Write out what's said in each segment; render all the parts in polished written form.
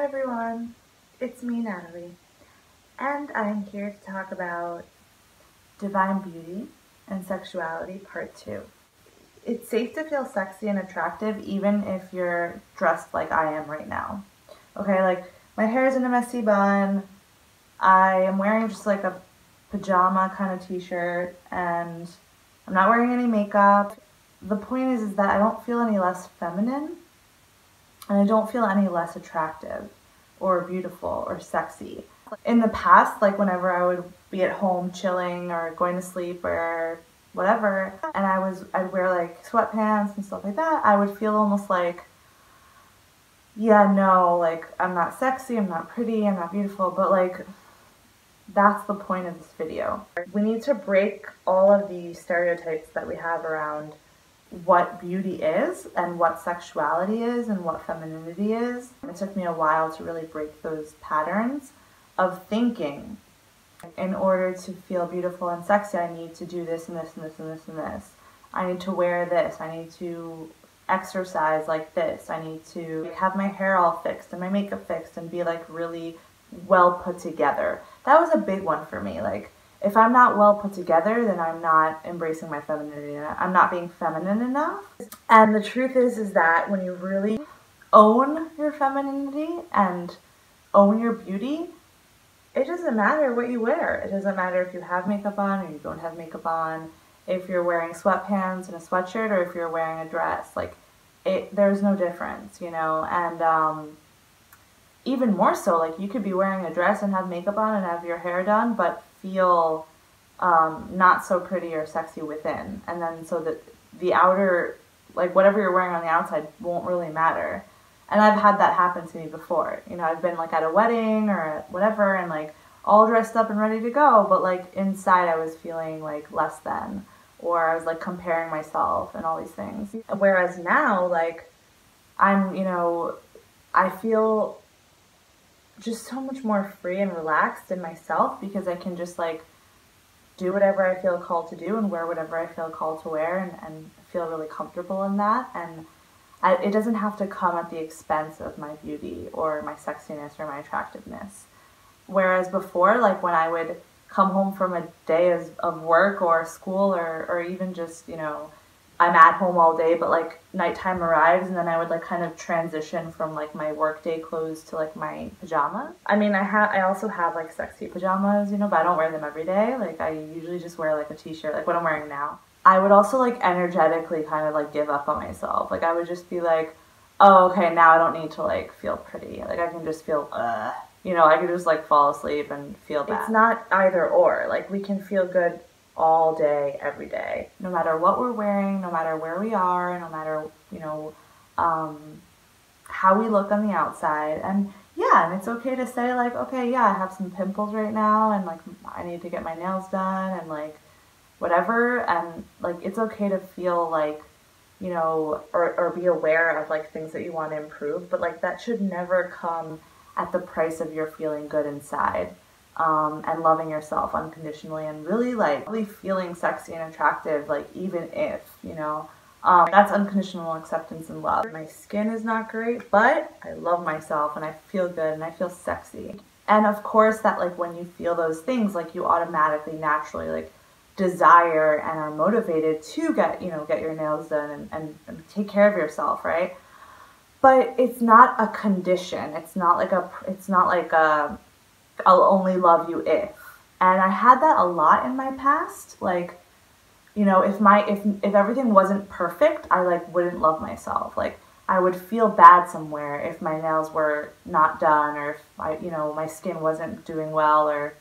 everyone, it's me, Natalie, and I'm here to talk about divine beauty and sexuality part 2. It's safe to feel sexy and attractive even if you're dressed like I am right now. Okay, like my hair is in a messy bun, I am wearing just like a pajama kind of t-shirt, and I'm not wearing any makeup. The point is that I don't feel any less feminine, and I don't feel any less attractive or beautiful or sexy. In the past, like whenever I would be at home chilling or going to sleep or whatever, and I'd wear like sweatpants and stuff like that, I would feel almost like, yeah, no, like I'm not sexy, I'm not pretty, I'm not beautiful, but like that's the point of this video. We need to break all of the stereotypes that we have around what beauty is and what sexuality is and what femininity is. It took me a while to really break those patterns of thinking. In order to feel beautiful and sexy, I need to do this and this and this and this and this. I need to wear this. I need to exercise like this. I need to have my hair all fixed and my makeup fixed and be like really well put together. That was a big one for me. Like, if I'm not well put together, then I'm not embracing my femininity. I'm not being feminine enough. And the truth is that when you really own your femininity and own your beauty, it doesn't matter what you wear. It doesn't matter if you have makeup on or you don't have makeup on, if you're wearing sweatpants and a sweatshirt or if you're wearing a dress. Like, there's no difference, you know? And even more so, like, you could be wearing a dress and have makeup on and have your hair done, but feel not so pretty or sexy within. And then so that the outer, like whatever you're wearing on the outside won't really matter. And I've had that happen to me before. You know, I've been like at a wedding or at whatever and like all dressed up and ready to go, but like inside I was feeling like less than, or I was like comparing myself and all these things. Whereas now, like, I'm, you know, I feel just so much more free and relaxed in myself because I can just like do whatever I feel called to do and wear whatever I feel called to wear and feel really comfortable in that. And it doesn't have to come at the expense of my beauty or my sexiness or my attractiveness. Whereas before, like when I would come home from a day of work or school or even just, you know, I'm at home all day, but like nighttime arrives and then I would like kind of transition from like my workday clothes to like my pajamas. I mean, I also have like sexy pajamas, you know, but I don't wear them every day. Like I usually just wear like a t-shirt, like what I'm wearing now. I would also like energetically kind of like give up on myself. Like I would just be like, oh, okay, now I don't need to like feel pretty. Like I can just feel, you know, I could just like fall asleep and feel bad. It's not either or. Like we can feel good all day, every day, no matter what we're wearing, no matter where we are, no matter, you know, how we look on the outside. And yeah, and it's okay to say like, okay, yeah, I have some pimples right now and like I need to get my nails done and like whatever. And like it's okay to feel like, you know, or be aware of like things that you want to improve, but like that should never come at the price of your feeling good inside. And loving yourself unconditionally and really like really feeling sexy and attractive, like even if, you know, that's unconditional acceptance and love. My skin is not great, but I love myself and I feel good and I feel sexy. And of course that like when you feel those things, like you automatically naturally like desire and are motivated to get, you know, get your nails done and take care of yourself, right? But it's not a condition. It's not like a I'll only love you if. And I had that a lot in my past. Like, you know, if everything wasn't perfect, I like wouldn't love myself. Like I would feel bad somewhere if my nails were not done or if you know, my skin wasn't doing well or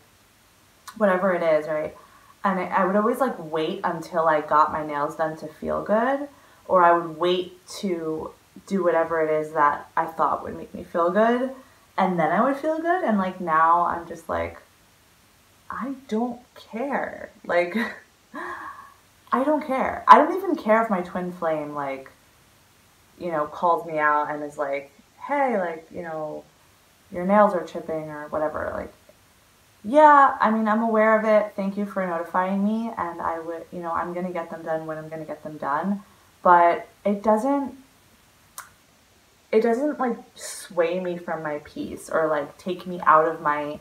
whatever it is, right? And I would always like wait until I got my nails done to feel good, or I would wait to do whatever it is that I thought would make me feel good. And then I would feel good. And like now I'm just like, I don't care. Like, I don't care. I don't even care if my twin flame, like, you know, calls me out and is like, hey, like, you know, your nails are chipping or whatever. Like, yeah, I mean, I'm aware of it. Thank you for notifying me. And I would, you know, I'm going to get them done when I'm going to get them done. But it doesn't it doesn't like sway me from my peace or like take me out of my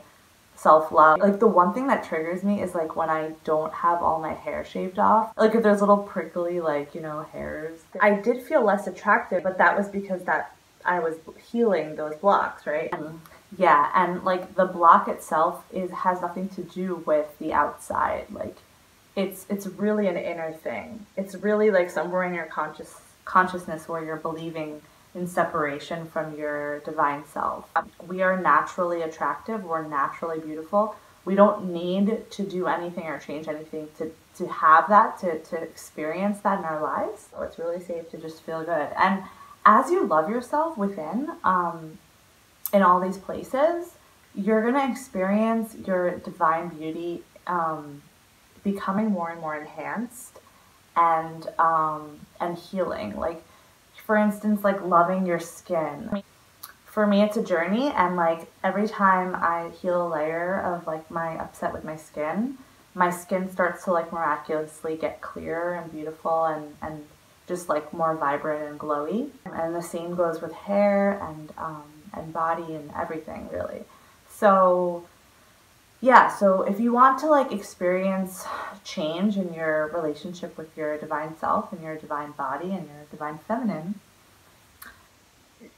self-love. Like the one thing that triggers me is like when I don't have all my hair shaved off. Like if there's little prickly like, you know, hairs. I did feel less attractive, but that was because that I was healing those blocks, right? Yeah, and like the block itself has nothing to do with the outside. Like it's really an inner thing. It's really like somewhere in your consciousness where you're believing in separation from your divine self. We are naturally attractive, we're naturally beautiful. We don't need to do anything or change anything to have that, to experience that in our lives. So it's really safe to just feel good. And as you love yourself within, in all these places, you're gonna experience your divine beauty becoming more and more enhanced and healing. Like for instance, like loving your skin. For me, it's a journey, and like every time I heal a layer of like my upset with my skin starts to like miraculously get clearer and beautiful and just like more vibrant and glowy. And the same goes with hair and body and everything really. So yeah, so if you want to like experience change in your relationship with your divine self and your divine body and your divine feminine,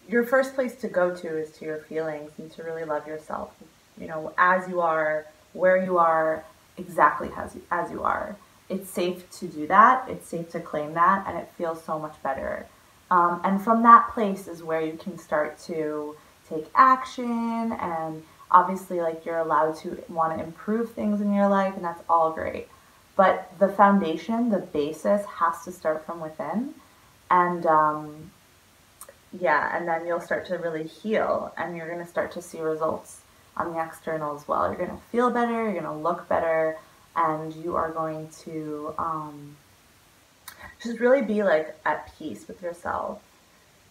your first place to go to is to your feelings and to really love yourself, you know, as you are, where you are, exactly as you are. It's safe to do that, it's safe to claim that, and it feels so much better. And from that place is where you can start to take action, and obviously like you're allowed to want to improve things in your life, and that's all great. But the foundation, the basis has to start from within. And yeah, and then you'll start to really heal, and you're going to start to see results on the external as well. You're going to feel better, you're going to look better, and you are going to just really be like at peace with yourself.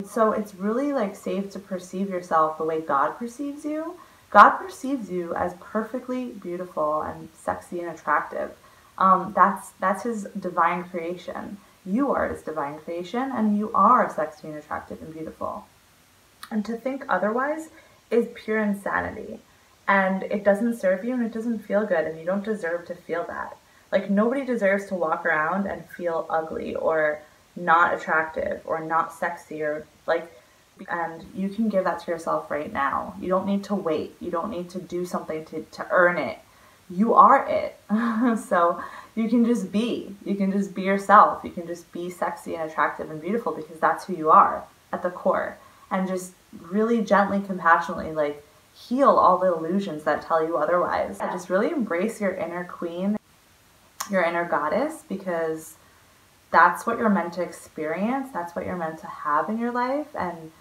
So it's really like safe to perceive yourself the way God perceives you. God perceives you as perfectly beautiful and sexy and attractive. That's his divine creation. You are his divine creation, and you are sexy and attractive and beautiful. And to think otherwise is pure insanity. And it doesn't serve you, and it doesn't feel good, and you don't deserve to feel that. Like nobody deserves to walk around and feel ugly or not attractive or not sexy or like, and you can give that to yourself right now. You don't need to wait. You don't need to do something to earn it. You are it. So you can just be. You can just be yourself. You can just be sexy and attractive and beautiful because that's who you are at the core. And just really gently, compassionately, like heal all the illusions that tell you otherwise. And just really embrace your inner queen, your inner goddess, because that's what you're meant to experience. That's what you're meant to have in your life. And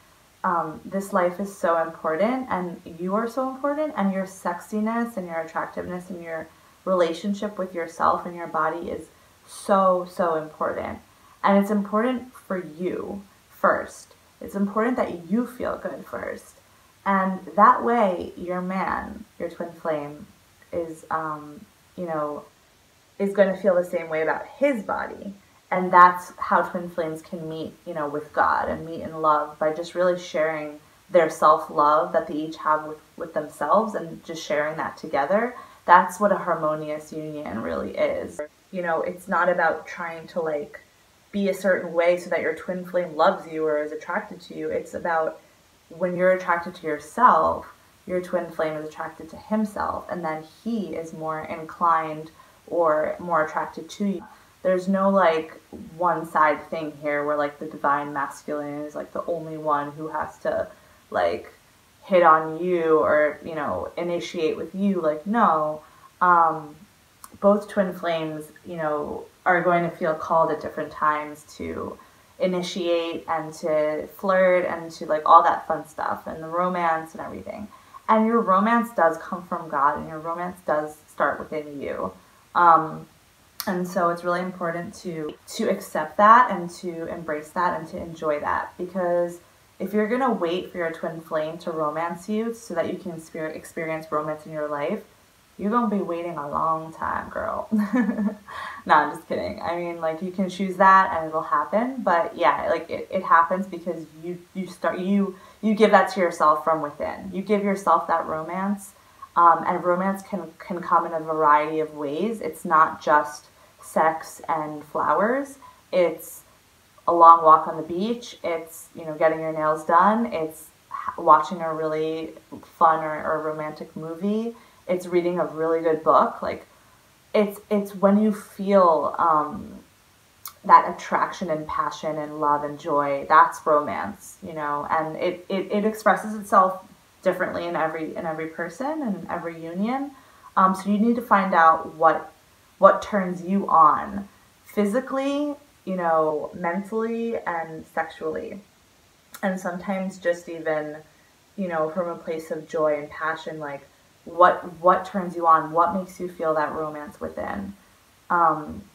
this life is so important, and you are so important, and your sexiness and your attractiveness and your relationship with yourself and your body is so, so important. And it's important for you first. It's important that you feel good first. And that way, your man, your twin flame, is, is going to feel the same way about his body. And that's how twin flames can meet, with God and meet in love by just really sharing their self-love that they each have with themselves and just sharing that together. That's what a harmonious union really is. It's not about trying to like be a certain way so that your twin flame loves you or is attracted to you. It's about when you're attracted to yourself, your twin flame is attracted to himself, and then he is more inclined or more attracted to you. There's no like one side thing here where like the divine masculine is like the only one who has to like hit on you or, initiate with you. Like, no, both twin flames, are going to feel called at different times to initiate and to flirt and to like all that fun stuff and the romance and everything. And your romance does come from God, and your romance does start within you. And so it's really important to accept that and to embrace that and to enjoy that. Because if you're going to wait for your twin flame to romance you so that you can experience romance in your life, you're gonna be waiting a long time, girl. No, I'm just kidding. I mean, like, you can choose that and it'll happen, but yeah, like, it happens because you give that to yourself from within. You give yourself that romance, and romance can come in a variety of ways. It's not just sex and flowers. It's a long walk on the beach. It's, getting your nails done. It's watching a really fun or romantic movie. It's reading a really good book. Like, it's when you feel that attraction and passion and love and joy. That's romance, and it expresses itself differently in every person and every union. So you need to find out what turns you on physically, mentally and sexually. And sometimes just even, from a place of joy and passion, like what turns you on, what makes you feel that romance within.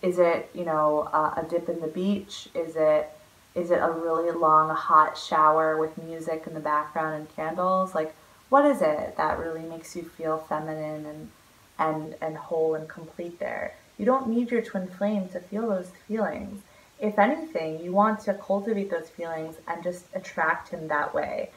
Is it, a dip in the beach? Is it a really long hot shower with music in the background and candles? Like, what is it that really makes you feel feminine and whole and complete there? You don't need your twin flame to feel those feelings. If anything, you want to cultivate those feelings and just attract him that way,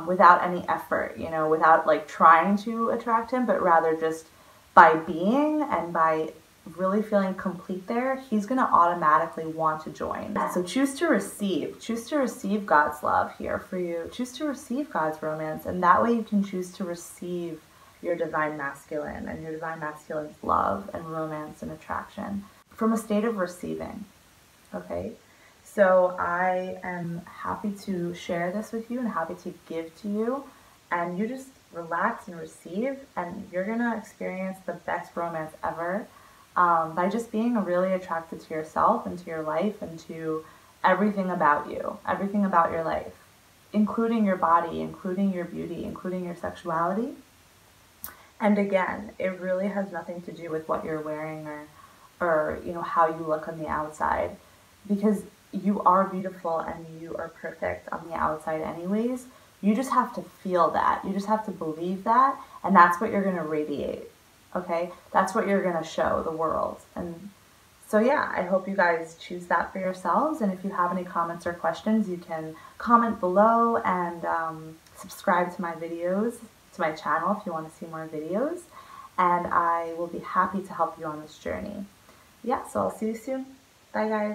without any effort, without like trying to attract him, but rather just by being and by really feeling complete there, he's going to automatically want to join. So choose to receive God's love here for you. Choose to receive God's romance, and that way you can choose to receive your divine masculine and your divine masculine's love and romance and attraction from a state of receiving. Okay, so I am happy to share this with you and happy to give to you, and you just relax and receive, and you're gonna experience the best romance ever, by just being really attracted to yourself and to your life and to everything about you, everything about your life, including your body, including your beauty, including your sexuality. And again, it really has nothing to do with what you're wearing or how you look on the outside, because you are beautiful and you are perfect on the outside anyways. You just have to feel that. You just have to believe that, and that's what you're going to radiate. Okay? That's what you're going to show the world. And so yeah, I hope you guys choose that for yourselves, and if you have any comments or questions, you can comment below and subscribe to my videos, to my channel if you want to see more videos, and I will be happy to help you on this journey. Yeah, so I'll see you soon. Bye guys.